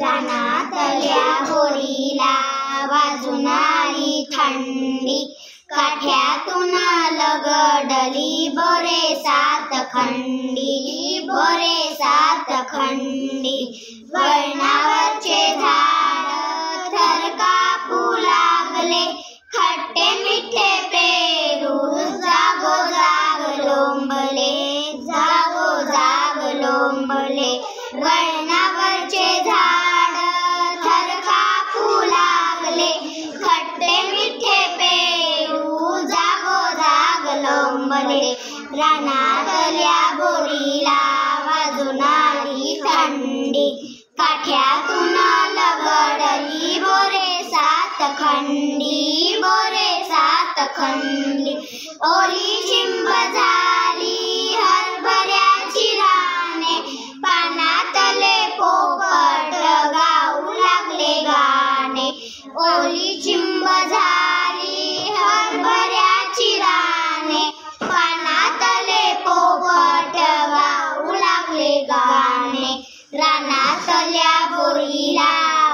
रानातल्या बोरीला वाजून आली थंडी, काठ्यातून लगडली बोरे सात खंडी, बोरे सात खंडी. वळणावरचे झाड थर कापू लागले, खट्टे मिठे पेरून जागोजाग लोंबले, जागोजाग लोंबले. वळणावरचे झाड थर कापू लागले, खट्टे मिठे पेरू जागोजाग लोंबले. रानातल्या बोरीला वाजून आली थंडी, काठ्यातून लगडली बोरे सात खंडी, बोरे सात खंडी. ओली चिंब झाली हरभऱ्याची राने, पानातले पोपट गाऊ लागले गाणे. ओली चिंब झाली हरभऱ्याची राने, पानातले पोपट गाऊ लागले गाणे. रानातल्या बोरीला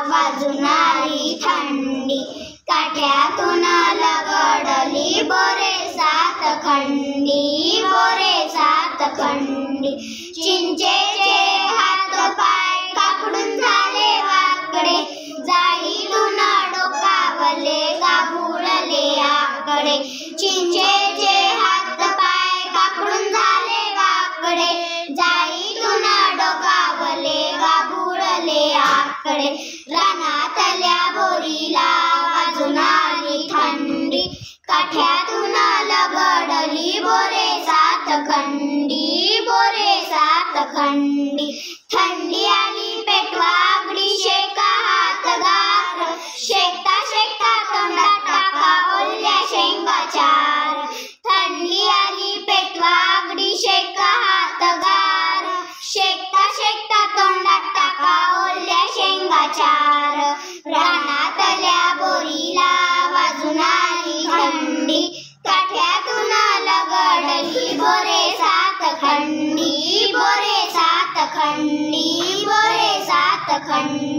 वाजून आली थंडी, काठ्यातून लगडली बोरे सात खंडी, बोरे सात खंडी. चिंचेचे हात पाय कापडून झाले वाकडे, जाळीतून डोकावले गाभुरले आकडे. चिंचेचे हात पाय कापडून झाले वाकडे, जाळीतून डोकावले गाभुरले आकडे. रानातल्या बोरीला वाजून आली थंडी, काठ्यातून लगडली बोरे सात खंडी, बोरे सात खंडी. थंडी आली पेटवागडी शेका हात गार, शेकता शेकता तोंडात टाका ओल्या शेंगा चार. थंडी आली पेटवागडी शेका हात गार, शेकता शेकता तोंडात टाका ओल्या शेंगा चार. रानातल्या बोरीला वाजून आली थंडी, काठ्यातून लगडली बोरे सात खंडी, बोरे सात खंडी, बोरे सात खंडी.